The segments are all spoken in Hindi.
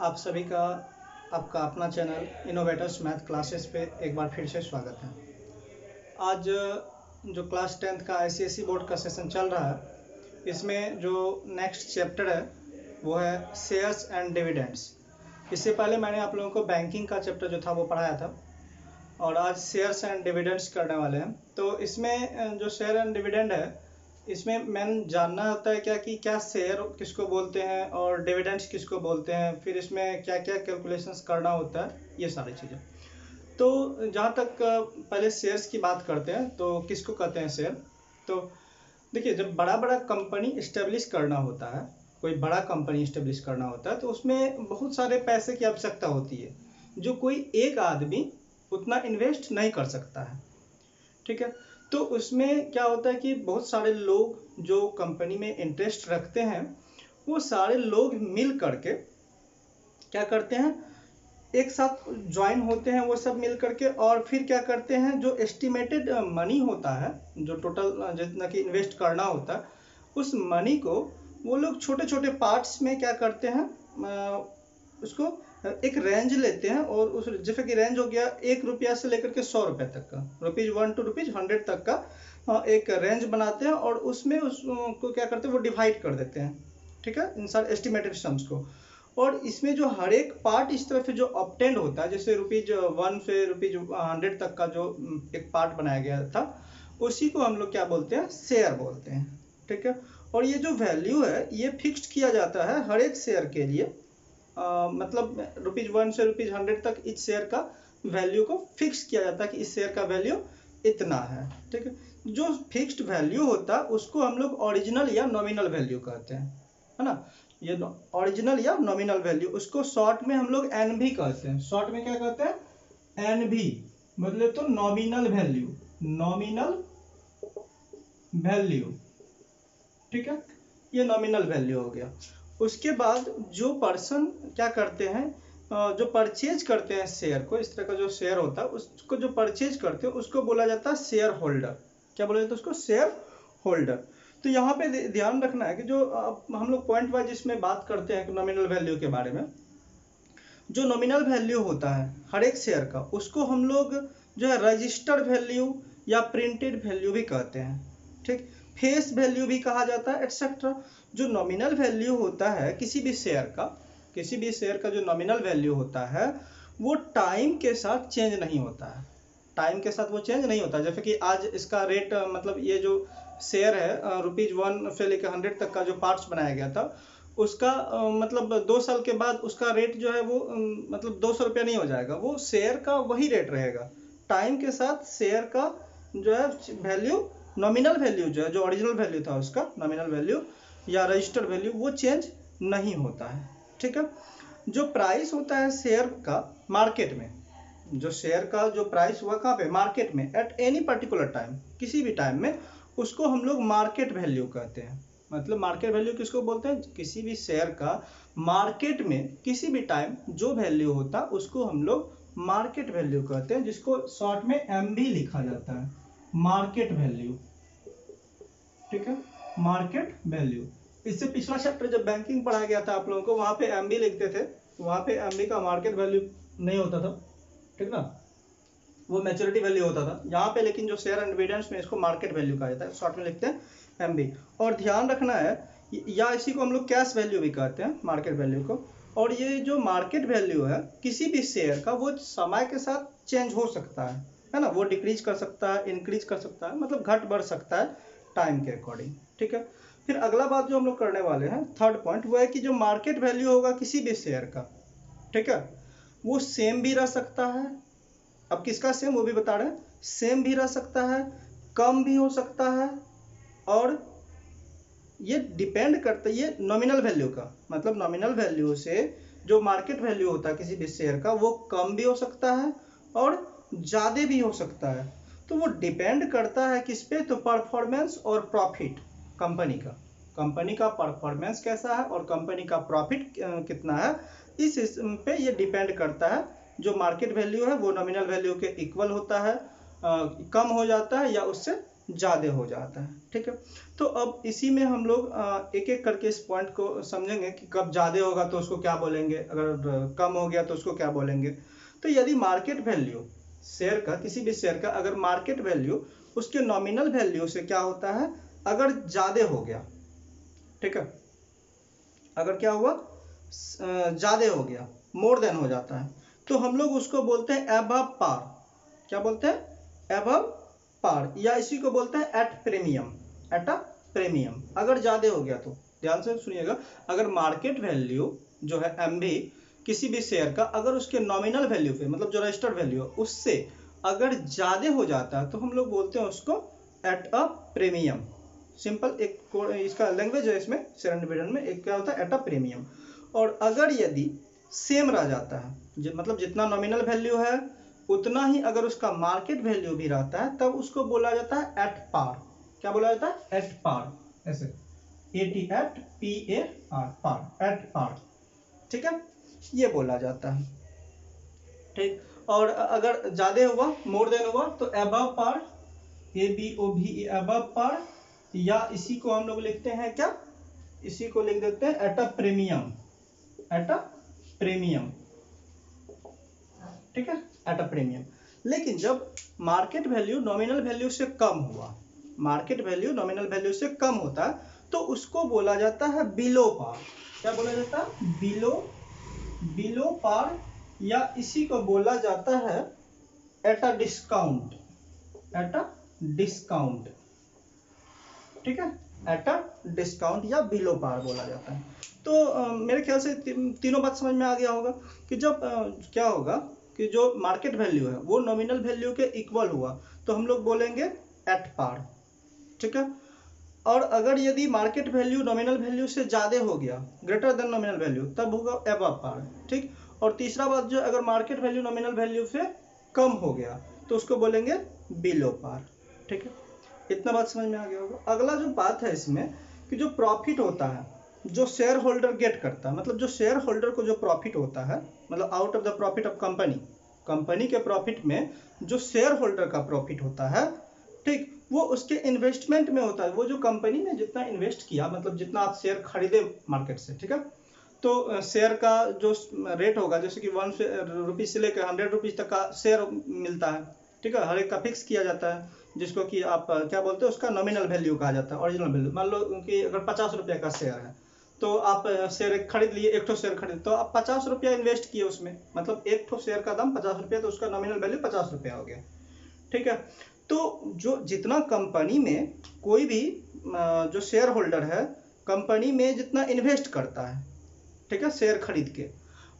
आप सभी का आपका अपना चैनल इनोवेटर्स मैथ क्लासेस पे एक बार फिर से स्वागत है। आज जो क्लास 10th का ICSE बोर्ड का सेशन चल रहा है, इसमें जो नेक्स्ट चैप्टर है वो है शेयर्स एंड डिविडेंड्स। इससे पहले मैंने आप लोगों को बैंकिंग का चैप्टर जो था वो पढ़ाया था और आज शेयर्स एंड डिविडेंड्स करने वाले हैं। तो इसमें जो शेयर एंड डिविडेंड है, इसमें मैंने जानना होता है क्या शेयर किसको बोलते हैं और डिविडेंड्स किसको बोलते हैं, फिर इसमें क्या क्या कैलकुलेशंस करना होता है, ये सारी चीज़ें। तो जहाँ तक पहले शेयर्स की बात करते हैं तो किसको कहते हैं शेयर। तो देखिए, जब बड़ा बड़ा कंपनी इस्टेब्लिश करना होता है, कोई बड़ा कंपनी इस्टेब्लिश करना होता है तो उसमें बहुत सारे पैसे की आवश्यकता होती है जो कोई एक आदमी उतना इन्वेस्ट नहीं कर सकता है। ठीक है, तो उसमें क्या होता है कि बहुत सारे लोग जो कंपनी में इंटरेस्ट रखते हैं, वो सारे लोग मिल करके क्या करते हैं, एक साथ ज्वाइन होते हैं वो सब मिल करके, और फिर क्या करते हैं, जो एस्टिमेटेड मनी होता है, जो टोटल जितना कि इन्वेस्ट करना होता है, उस मनी को वो लोग छोटे छोटे पार्ट्स में क्या करते हैं, उसको एक रेंज लेते हैं और उस जैसे कि रेंज हो गया 1 रुपया से लेकर के 100 रुपये तक का, ₹1 to ₹100 तक का एक रेंज बनाते हैं और उसमें उसको क्या करते हैं, वो डिवाइड कर देते हैं। ठीक है, इन सारे एस्टिमेटेड सम्स को। और इसमें जो हर एक पार्ट इस तरह से जो ऑब्टेंड होता है, जैसे ₹1 से ₹100 तक का जो एक पार्ट बनाया गया था, उसी को हम लोग क्या बोलते हैं, शेयर बोलते हैं। ठीक है, और ये जो वैल्यू है ये फिक्स्ड किया जाता है हर एक शेयर के लिए। मतलब ₹1 से ₹100 तक इस शेयर का वैल्यू को फिक्स किया जाता है कि इस शेयर का वैल्यू इतना है। ठीक है, जो फिक्स्ड वैल्यू होता है उसको हम लोग ओरिजिनल या नॉमिनल वैल्यू कहते हैं, है ना। ये ओरिजिनल या नॉमिनल वैल्यू, उसको शॉर्ट में हम लोग एनवी कहते हैं। शॉर्ट में क्या कहते हैं, एनवी, मतलब तो नॉमिनल वैल्यू, नॉमिनल वैल्यू। ठीक है, ये नॉमिनल वैल्यू हो गया। उसके बाद जो पर्सन क्या करते हैं, जो परचेज करते हैं शेयर को, इस तरह का जो शेयर होता है उसको जो परचेज करते हैं उसको बोला जाता है शेयर होल्डर। क्या बोला जाता है उसको, शेयर होल्डर। तो यहाँ पे ध्यान रखना है कि जो हम लोग पॉइंट वाइज इसमें बात करते हैं नॉमिनल वैल्यू के बारे में, जो नॉमिनल वैल्यू होता है हर एक शेयर का, उसको हम लोग जो है रजिस्टर्ड वैल्यू या प्रिंटेड वैल्यू भी कहते हैं। ठीक, फेस वैल्यू भी कहा जाता है, एटसेट्रा। जो नॉमिनल वैल्यू होता है किसी भी शेयर का जो नॉमिनल वैल्यू होता है वो टाइम के साथ चेंज नहीं होता है, टाइम के साथ वो चेंज नहीं होता। जैसे कि आज इसका रेट, मतलब ये जो शेयर है ₹1 से लेकर 100 तक का जो पार्ट्स बनाया गया था, उसका मतलब 2 साल के बाद उसका रेट जो है वो मतलब 200 रुपया नहीं हो जाएगा, वो शेयर का वही रेट रहेगा। टाइम के साथ शेयर का जो है वैल्यू, नॉमिनल वैल्यू जो है, जो ओरिजिनल वैल्यू था उसका नॉमिनल वैल्यू या रजिस्टर्ड वैल्यू, वो चेंज नहीं होता है। ठीक है, जो प्राइस होता है शेयर का मार्केट में, जो शेयर का जो प्राइस हुआ कहाँ पे, मार्केट में, एट एनी पर्टिकुलर टाइम, किसी भी टाइम में, उसको हम लोग मार्केट वैल्यू कहते हैं। मतलब मार्केट वैल्यू किसको बोलते हैं, किसी भी शेयर का मार्केट में किसी भी टाइम जो वैल्यू होता है उसको हम लोग मार्केट वैल्यू कहते हैं, जिसको शॉर्ट में MV लिखा जाता है, मार्केट वैल्यू। ठीक है, मार्केट वैल्यू। इससे पिछला चैप्टर जब बैंकिंग पढ़ाया गया था आप लोगों को, वहां पे MB लिखते थे, वहां पे MB का मार्केट वैल्यू नहीं होता था। ठीक ना, वो मैच्योरिटी वैल्यू होता था। यहाँ पे लेकिन जो शेयर एंड डिविडेंड्स में इसको मार्केट वैल्यू कहा जाता है, शॉर्ट में लिखते हैं MB। और ध्यान रखना है, या इसी को हम लोग कैश वैल्यू भी कहते हैं, मार्केट वैल्यू को। और ये जो मार्केट वैल्यू है किसी भी शेयर का, वो समय के साथ चेंज हो सकता है ना, वो डिक्रीज कर सकता है, इंक्रीज कर सकता है, मतलब घट बढ़ सकता है टाइम के अकॉर्डिंग। ठीक है, फिर अगला बात जो हम लोग करने वाले हैं, थर्ड पॉइंट, वो है कि जो मार्केट वैल्यू होगा किसी भी शेयर का, ठीक है, वो सेम भी रह सकता है। अब किसका सेम, वो भी बता रहे हैं, सेम भी रह सकता है, कम भी हो सकता है, और ये डिपेंड करता है ये नॉमिनल वैल्यू का, मतलब नॉमिनल वैल्यू से जो मार्केट वैल्यू होता है किसी भी शेयर का, वो कम भी हो सकता है और ज़्यादा भी हो सकता है। तो वो डिपेंड करता है किस पे, तो परफॉर्मेंस और प्रॉफिट, कंपनी का परफॉर्मेंस कैसा है और कंपनी का प्रॉफिट कितना है, इस पे ये डिपेंड करता है। जो मार्केट वैल्यू है वो नॉमिनल वैल्यू के इक्वल होता है, कम हो जाता है या उससे ज़्यादा हो जाता है। ठीक है, तो अब इसी में हम लोग एक एक करके इस पॉइंट को समझेंगे कि कब ज़्यादा होगा तो उसको क्या बोलेंगे, अगर कम हो गया तो उसको क्या बोलेंगे। तो यदि मार्केट वैल्यू शेयर का, किसी भी शेयर का अगर मार्केट वैल्यू उसके नॉमिनल वैल्यू से क्या होता है, अगर ज़्यादा हो गया, ठीक है, अगर क्या हुआ, ज़्यादा हो गया, मोर देन हो जाता है, तो हम लोग उसको बोलते हैं अबव पार। क्या बोलते हैं, अबव पार, या इसी को बोलते हैं at premium, at a premium. अगर ज़्यादा हो गया तो ध्यान से सुनिएगा, अगर मार्केट वैल्यू जो है एमवी किसी भी शेयर का, अगर उसके नॉमिनल वैल्यू पे, मतलब जो रजिस्टर्ड वैल्यू है उससे अगर ज़्यादा हो जाता है तो हम लोग बोलते हैं उसको एट अ प्रीमियम। सिंपल एक इसका लैंग्वेज है इसमें, शेयर एंड डिविडेंड में एक क्या होता है, एट अ प्रीमियम। और अगर यदि सेम रह जाता है, मतलब जितना नॉमिनल वैल्यू है उतना ही अगर उसका मार्केट वैल्यू भी रहता है, तब उसको बोला जाता है एट पार। क्या बोला जाता है, एट पार, ऐसे A T at P A R, par, at par. ठीक है, ये बोला जाता है। ठीक, और अगर ज्यादा हुआ, मोर देन हुआ, तो above par, A B O भी, अबव पार, या इसी को हम लोग लिखते हैं क्या, इसी को लिख देते हैं at a premium, at a premium. ठीक है, एट अ प्रीमियम। लेकिन जब मार्केट वैल्यू नॉमिनल वैल्यू से कम हुआ, मार्केट वैल्यू नॉमिनल वैल्यू से कम होता है, तो उसको बोला जाता है बिलो पार। क्या बोला जाता है, बिलो, बिलो पार, या इसी को बोला जाता है at a discount, at a discount. ठीक है, एट अ डिस्काउंट या बिलो पार बोला जाता है। तो मेरे ख्याल से तीनों बात समझ में आ गया होगा कि जब क्या होगा कि जो मार्केट वैल्यू है वो नॉमिनल वैल्यू के इक्वल हुआ तो हम लोग बोलेंगे एट पार। ठीक है, और अगर यदि मार्केट वैल्यू नॉमिनल वैल्यू से ज़्यादा हो गया, ग्रेटर देन नॉमिनल वैल्यू, तब होगा अबव पार। ठीक, और तीसरा बात जो, अगर मार्केट वैल्यू नॉमिनल वैल्यू से कम हो गया तो उसको बोलेंगे बिलो पार। ठीक है, इतना बात समझ में आ गया होगा। अगला जो बात है इसमें कि जो प्रॉफिट होता है जो शेयर होल्डर गेट करता है, मतलब जो शेयर होल्डर को जो प्रॉफिट होता है, मतलब out of the profit of company, company के प्रॉफिट में जो शेयर होल्डर का प्रॉफिट होता है, ठीक, वो उसके इन्वेस्टमेंट में होता है। वो जो कंपनी ने जितना इन्वेस्ट किया, मतलब जितना आप शेयर खरीदे मार्केट से, ठीक है, तो शेयर का जो रेट होगा, जैसे कि 1 रुपीज से लेकर 100 रुपीज तक का शेयर मिलता है। ठीक है, हर एक का फिक्स किया जाता है, जिसको कि आप क्या बोलते हैं, उसका नॉमिनल वैल्यू कहा जाता है, ओरिजिनल वैल्यू। मान लो कि अगर 50 रुपये का शेयर है तो आप शेयर खरीद लिए, एक ठो शेयर खरीद, तो आप 50 रुपया इन्वेस्ट किए उसमें, मतलब एक ठो शेयर का दाम 50 रुपया, तो उसका नॉमिनल वैल्यू 50 रुपया हो गया। ठीक है, तो जो जितना कंपनी में कोई भी जो शेयर होल्डर है कंपनी में जितना इन्वेस्ट करता है, ठीक है, शेयर खरीद के,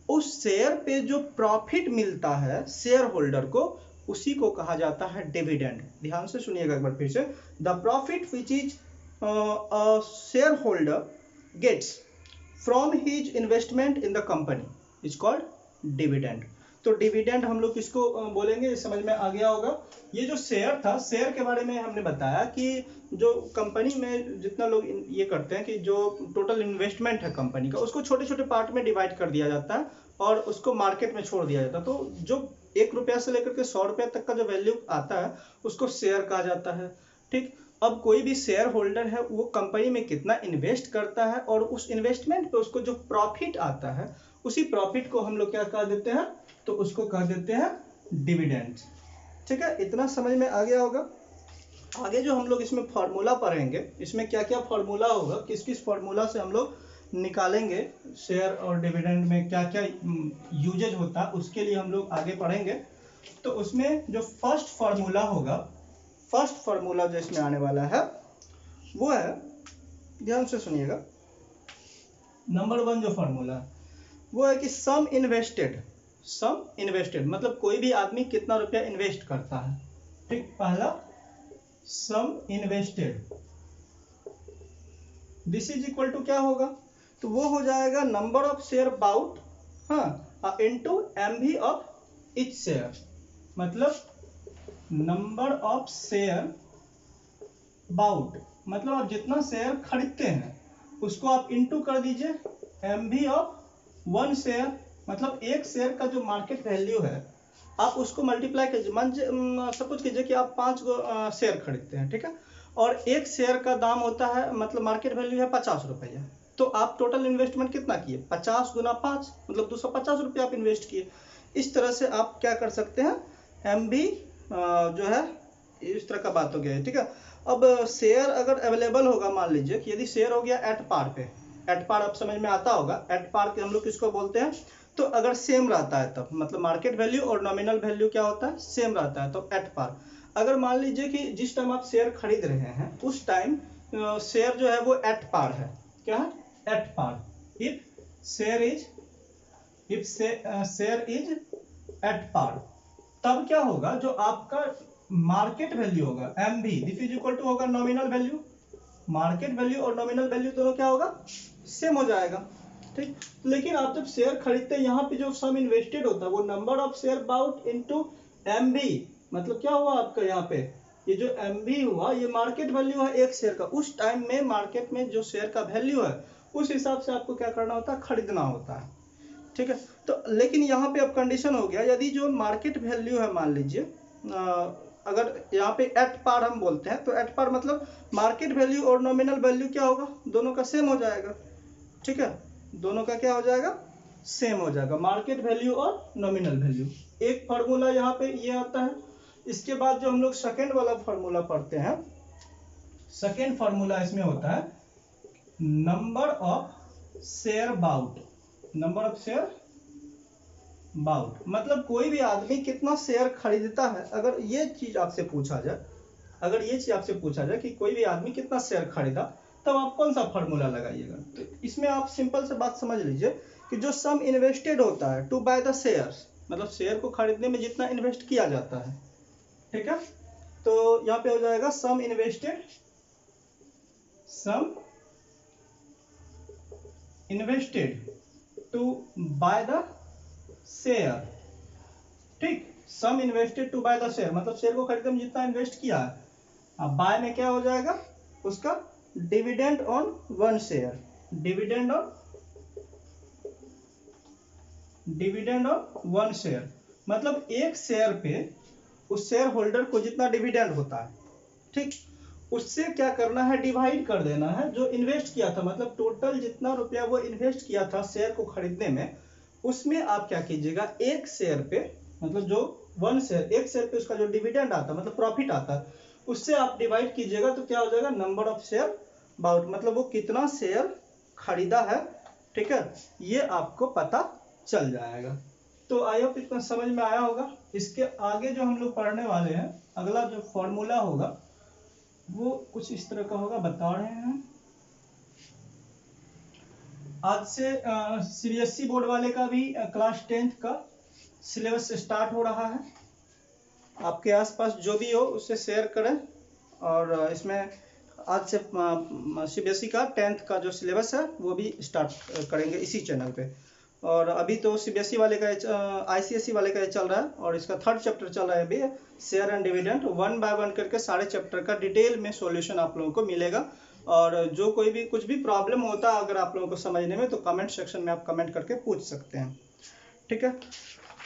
उस शेयर पे जो प्रॉफिट मिलता है शेयर होल्डर को, उसी को कहा जाता है डिविडेंड। ध्यान से सुनिएगा एक बार फिर से, the profit which is a shareholder gets from his investment in the company is called dividend. तो डिविडेंड हम लोग किसको बोलेंगे, समझ में आ गया होगा। ये जो शेयर था, शेयर के बारे में हमने बताया कि जो कंपनी में जितना लोग ये करते हैं कि जो टोटल इन्वेस्टमेंट है कंपनी का, उसको छोटे छोटे पार्ट में डिवाइड कर दिया जाता है और उसको मार्केट में छोड़ दिया जाता है। तो जो 1 रुपया से लेकर के 100 रुपया तक का जो वैल्यू आता है उसको शेयर कहा जाता है। ठीक, अब कोई भी शेयर होल्डर है वो कंपनी में कितना इन्वेस्ट करता है और उस इन्वेस्टमेंट पे उसको जो प्रॉफिट आता है, उसी प्रॉफिट को हम लोग क्या कह देते हैं, तो उसको कह देते हैं डिविडेंड। ठीक है, इतना समझ में आ गया होगा। आगे जो हम लोग इसमें फार्मूला पढ़ेंगे, इसमें क्या क्या फार्मूला होगा, किस किस फार्मूला से हम लोग निकालेंगे शेयर और डिविडेंड में क्या क्या यूजेज होता है, उसके लिए हम लोग आगे पढ़ेंगे। तो उसमें जो फर्स्ट फार्मूला होगा, फर्स्ट फार्मूला जो इसमें आने वाला है वो है, ध्यान से सुनिएगा, नंबर 1 जो फार्मूला है वो है कि सम इन्वेस्टेड, सम इन्वेस्टेड मतलब कोई भी आदमी कितना रुपया इन्वेस्ट करता है। ठीक, पहला sum invested, this is equal to क्या होगा, तो वो हो जाएगा नंबर ऑफ शेयर बाउट, हाँ, into MV of each share, मतलब नंबर ऑफ शेयर बाउट, मतलब आप जितना शेयर खरीदते हैं उसको आप इनटू कर दीजिए एमवी ऑफ 1 शेयर, मतलब एक शेयर का जो मार्केट वैल्यू है आप उसको मल्टीप्लाई कीजिए। सपोज कीजिए कि आप 5 शेयर खरीदते हैं, ठीक है, और एक शेयर का दाम होता है, मतलब मार्केट वैल्यू है 50 रुपया, तो आप टोटल इन्वेस्टमेंट कितना किए, 50 गुना 5 मतलब 250 रुपये आप इन्वेस्ट किए। इस तरह से आप क्या कर सकते हैं, MB जो है इस तरह का बात हो गया है, ठीक है। अब शेयर अगर अवेलेबल होगा, मान लीजिए कि यदि शेयर हो गया एट पार पे, एट पार आप समझ में आता होगा, एट पार के हम लोग किसको बोलते हैं, तो अगर सेम रहता है तब, मतलब मार्केट वैल्यू और नॉमिनल वैल्यू क्या होता है, सेम रहता है, तो एट पार। अगर मान लीजिए कि जिस टाइम आप शेयर खरीद रहे हैं उस टाइम शेयर जो है वो एट पार है, क्या है, at par. If share is at par, तब क्या होगा, जो आपका मार्केट वैल्यू होगा MV this is equal to होगा नॉमिनल वैल्यू। मार्केट वैल्यू और नॉमिनल वैल्यू दोनों क्या होगा, सेम हो जाएगा, ठीक। लेकिन आप जब शेयर खरीदते हैं, यहाँ पे जो सम इन्वेस्टेड होता है वो number of share bought into MV, मतलब क्या हुआ आपका यहाँ पे, ये जो MV हुआ ये मार्केट वैल्यू है एक शेयर का, उस टाइम में मार्केट में जो शेयर का वैल्यू है उस हिसाब से आपको क्या करना होता है, खरीदना होता है, ठीक है। तो लेकिन यहाँ पे अब कंडीशन हो गया, यदि जो मार्केट वैल्यू है, मान लीजिए अगर यहाँ पे एट पार हम बोलते हैं, तो एट पार मतलब मार्केट वैल्यू और नॉमिनल वैल्यू क्या होगा, दोनों का सेम हो जाएगा, ठीक है, दोनों का क्या हो जाएगा, सेम हो जाएगा, मार्केट वैल्यू और नॉमिनल वैल्यू। एक फार्मूला यहाँ पे ये आता है। इसके बाद जो हम लोग सेकेंड वाला फार्मूला पढ़ते हैं, सेकेंड फार्मूला इसमें होता है number of share bought, number of share bought मतलब कोई भी आदमी कितना शेयर खरीदता है। अगर ये चीज आपसे पूछा जाए, अगर ये चीज आपसे पूछा जाए कि कोई भी आदमी कितना शेयर खरीदा, तब आप कौन सा फार्मूला लगाइएगा। तो इसमें आप सिंपल से बात समझ लीजिए कि जो सम इन्वेस्टेड होता है टू बाय द शेयर्स, मतलब शेयर को खरीदने में जितना इन्वेस्ट किया जाता है, ठीक है, तो यहाँ पे हो जाएगा sum invested to buy the share, ठीक, sum invested to buy the share मतलब शेयर को खरीदने में जितना इन्वेस्ट किया है, अब बाय में क्या हो जाएगा उसका dividend on one share, dividend on one share मतलब एक शेयर पे उस शेयर होल्डर को जितना डिविडेंड होता है, ठीक, उससे क्या करना है, डिवाइड कर देना है जो इन्वेस्ट किया था, मतलब टोटल जितना रुपया वो इन्वेस्ट किया था शेयर को खरीदने में, उसमें आप क्या कीजिएगा, एक शेयर पे मतलब जो वन शेयर, एक शेयर पे उसका जो डिविडेंड आता है मतलब प्रॉफिट आता है, उससे आप डिवाइड कीजिएगा, तो क्या हो जाएगा, नंबर ऑफ शेयर बाउट मतलब वो कितना शेयर खरीदा है, ठीक है, ये आपको पता चल जाएगा। तो आई होप इतना समझ में आया होगा। इसके आगे जो हम लोग पढ़ने वाले हैं, अगला जो फॉर्मूला होगा वो कुछ इस तरह का होगा, बता रहे हैं। आज से CBSE बोर्ड वाले का भी क्लास 10th का सिलेबस स्टार्ट हो रहा है। आपके आसपास जो भी हो उससे शेयर करें, और इसमें आज से CBSE का 10th का जो सिलेबस है वो भी स्टार्ट करेंगे इसी चैनल पे। और अभी तो CBSE वाले का ICSE वाले का चल रहा है, और इसका 3rd चैप्टर चल रहा है अभी, शेयर एंड डिविडेंड, 1 बाय 1 करके सारे चैप्टर का डिटेल में सॉल्यूशन आप लोगों को मिलेगा। और जो कोई भी कुछ भी प्रॉब्लम होता है अगर आप लोगों को समझने में, तो कमेंट सेक्शन में आप कमेंट करके पूछ सकते हैं, ठीक है।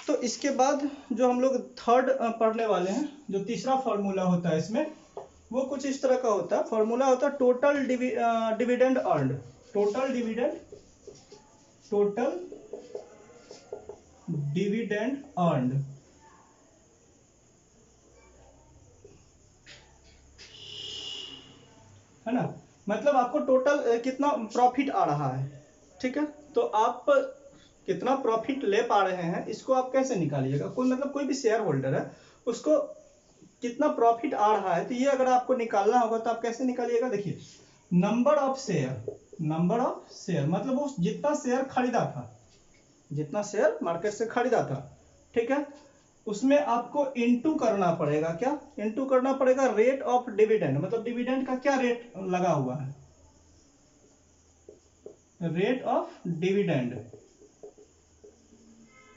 तो इसके बाद जो हम लोग 3rd पढ़ने वाले हैं, जो तीसरा फॉर्मूला होता है इसमें, वो कुछ इस तरह का होता है। फॉर्मूला होता है total dividend earned, total dividend earned, है ना, मतलब आपको टोटल कितना प्रॉफिट आ रहा है, ठीक है, तो आप कितना प्रॉफिट ले पा रहे हैं इसको आप कैसे निकालिएगा। कोई मतलब कोई भी शेयर होल्डर है उसको कितना प्रॉफिट आ रहा है, तो ये अगर आपको निकालना होगा तो आप कैसे निकालिएगा। देखिए, नंबर ऑफ शेयर मतलब वो जितना शेयर खरीदा था, जितना शेयर मार्केट से खरीदा था, ठीक है, उसमें आपको इनटू करना पड़ेगा। क्या इनटू करना पड़ेगा, रेट ऑफ डिविडेंड, मतलब डिविडेंड का क्या रेट लगा हुआ है, रेट ऑफ डिविडेंड,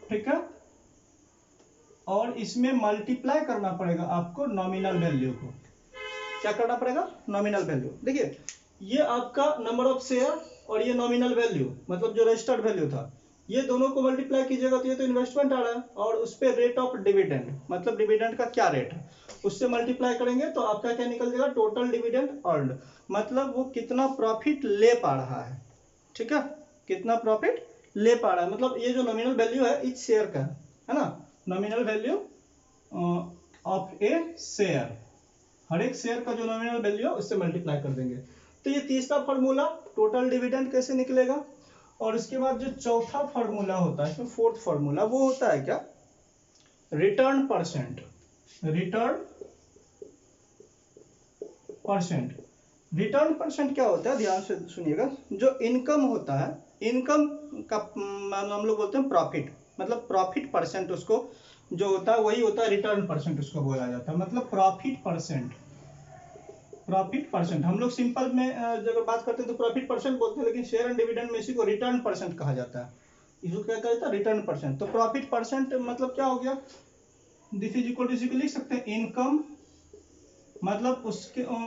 ठीक है, और इसमें मल्टीप्लाई करना पड़ेगा आपको नॉमिनल वैल्यू को। क्या करना पड़ेगा, नॉमिनल वैल्यू। देखिए, ये आपका नंबर ऑफ शेयर और ये नॉमिनल वैल्यू मतलब जो रजिस्टर्ड वैल्यू था, ये दोनों को मल्टीप्लाई कीजिएगा तो ये तो इन्वेस्टमेंट आ रहा है, और उस पर रेट ऑफ डिविडेंड, मतलब डिविडेंड का क्या रेट है उससे मल्टीप्लाई करेंगे तो आपका क्या निकल जाएगा, टोटल डिविडेंड अर्न्ड, मतलब वो कितना प्रॉफिट ले पा रहा है। ठीक है, कितना प्रॉफिट ले पा रहा है, मतलब ये जो नॉमिनल वैल्यू है इस शेयर का है ना, nominal value of a share, हर एक शेयर का जो नॉमिनल वैल्यू है उससे मल्टीप्लाई कर देंगे। तो ये तीसरा फार्मूला टोटल डिविडेंड कैसे निकलेगा। और इसके बाद जो चौथा फार्मूला होता है, इसमें फोर्थ फार्मूला, वो होता है क्या, रिटर्न परसेंट। रिटर्न परसेंट क्या होता है, ध्यान से सुनिएगा। जो इनकम होता है, इनकम का हम लोग बोलते हैं प्रॉफिट, मतलब प्रॉफिट परसेंट उसको जो होता है वही होता है रिटर्न परसेंट उसको बोला जाता है, मतलब प्रॉफिट परसेंट हम लोग सिंपल में अगर बात करते हैं तो प्रॉफिट परसेंट बोलते हैं, लेकिन शेयर एंड डिविडेंड में इसी को रिटर्न परसेंट कहा जाता है। इसको क्या कहता है, रिटर्न परसेंट। तो प्रॉफिट परसेंट मतलब क्या हो गया, दिस इज इक्वल टू, इसी को लिख सकते हैं इनकम, मतलब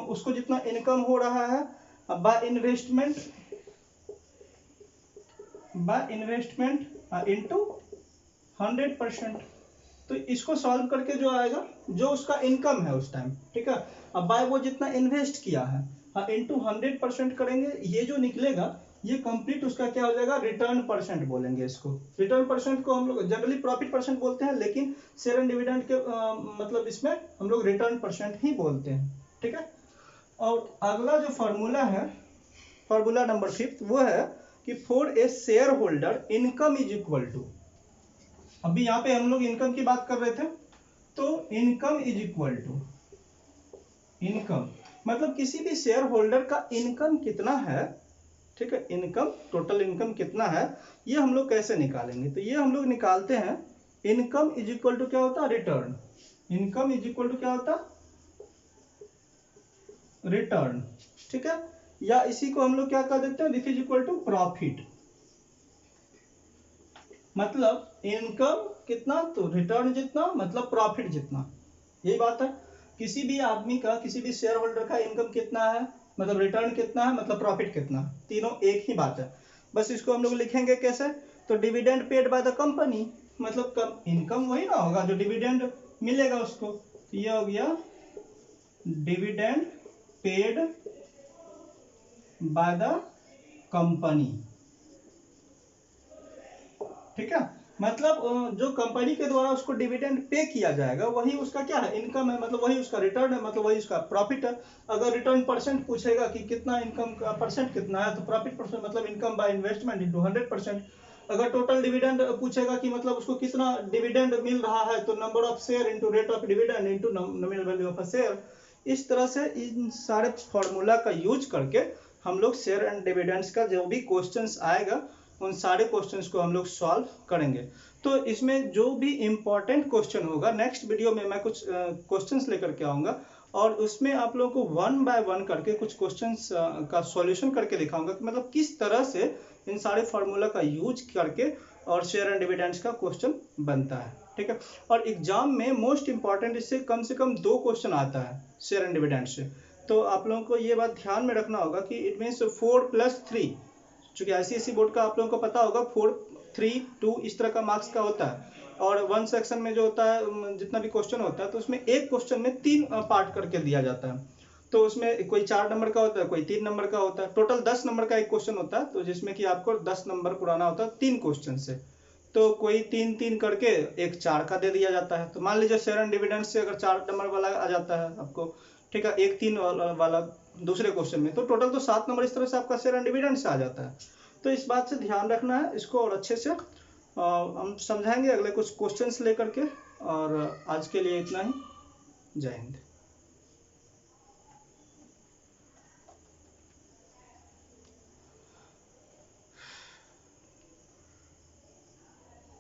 उसको जितना इनकम हो रहा है बाय इन्वेस्टमेंट इनटू 100%। तो इसको सॉल्व करके जो आएगा, जो उसका इनकम है उस टाइम, ठीक है, अब बाय वो जितना इन्वेस्ट किया है इनटू 100% करेंगे, ये जो निकलेगा ये कंप्लीट उसका क्या हो जाएगा, रिटर्न परसेंट बोलेंगे इसको। रिटर्न परसेंट को हम लोग जनरली प्रॉफिट परसेंट बोलते हैं, लेकिन शेयर एंड डिविडेंड के मतलब इसमें हम लोग रिटर्न परसेंट ही बोलते हैं। ठीक है, और अगला जो फार्मूला है, फार्मूला नंबर 5 वो है कि for a shareholder income is equal to, अभी यहाँ पे हम लोग इनकम की बात कर रहे थे, तो income is equal to, income मतलब किसी भी शेयर होल्डर का इनकम कितना है, ठीक है, इनकम, टोटल इनकम कितना है, ये हम लोग कैसे निकालेंगे। तो ये हम लोग निकालते हैं, इनकम इज इक्वल टू क्या होता है, return. Income is equal to क्या होता है, रिटर्न। ठीक है, या इसी को हम लोग क्या कर देते हैं, this is equal to profit, मतलब इनकम कितना तो रिटर्न जितना, मतलब प्रॉफिट जितना, यही बात है। किसी भी आदमी का, किसी भी शेयर होल्डर का इनकम कितना है, मतलब रिटर्न कितना है, मतलब प्रॉफिट कितना, तीनों एक ही बात है। बस इसको हम लोग लिखेंगे कैसे, तो dividend paid by the company, मतलब इनकम वही ना होगा जो डिविडेंड मिलेगा उसको, तो ये हो गया dividend paid by the company. ठीक है, मतलब जो कंपनी के द्वारा उसको डिविडेंड पे किया जाएगा वही उसका क्या है, इनकम है, मतलब वही उसका रिटर्न है, मतलब वही उसका प्रॉफिट है। अगर रिटर्न परसेंट पूछेगा कि कितना इनकम का परसेंट कितना है, तो प्रॉफिट परसेंट मतलब इनकम बाय इन्वेस्टमेंट इनटू 100%। अगर टोटल डिविडेंड पूछेगा कि मतलब उसको कितना डिविडेंड मिल रहा है, तो number of share into rate of dividend into nominal value of a share. इस तरह से इन सारे फॉर्मूला का यूज करके हम लोग शेयर एंड डिविडेंड्स का जो भी क्वेश्चंस आएगा उन सारे क्वेश्चंस को हम लोग सॉल्व करेंगे। तो इसमें जो भी इम्पोर्टेंट क्वेश्चन होगा, नेक्स्ट वीडियो में मैं कुछ क्वेश्चंस लेकर के आऊँगा, और उसमें आप लोगों को 1 बाय 1 करके कुछ क्वेश्चंस का सॉल्यूशन करके दिखाऊंगा कि मतलब किस तरह से इन सारे फार्मूला का यूज करके और शेयर एंड डिविडेंड्स का क्वेश्चन बनता है। ठीक है, और एग्जाम में मोस्ट इंपॉर्टेंट इससे कम 2 क्वेश्चन आता है शेयर एंड डिविडेंड से। तो आप लोगों को ये बात ध्यान में रखना होगा कि इट मीन्स 4+3, चूंकि ICSE बोर्ड का आप लोगों को पता होगा 4, 3, 2 इस तरह का मार्क्स का होता है, और 1 सेक्शन में जो होता है जितना भी क्वेश्चन होता है तो उसमें एक क्वेश्चन में 3 पार्ट करके दिया जाता है। तो उसमें कोई 4 नंबर का होता है, कोई 3 नंबर का होता है, टोटल 10 नंबर का एक क्वेश्चन होता है, तो जिसमें कि आपको 10 नंबर पुराना होता है 3 क्वेश्चन से। तो कोई 3-3 करके एक 4 का दे दिया जाता है। तो मान लीजिए शेयर एंड डिविडेंड से अगर 4 नंबर वाला आ जाता है आपको, ठीक है, एक 3 वाला दूसरे क्वेश्चन में, तो टोटल तो 7 नंबर इस तरह से आपका शेयर एंड डिविडेंड से आ जाता है। तो इस बात से ध्यान रखना है इसको, और अच्छे से हम समझाएंगे अगले कुछ क्वेश्चंस लेकर के। और आज के लिए इतना ही, जय हिंद।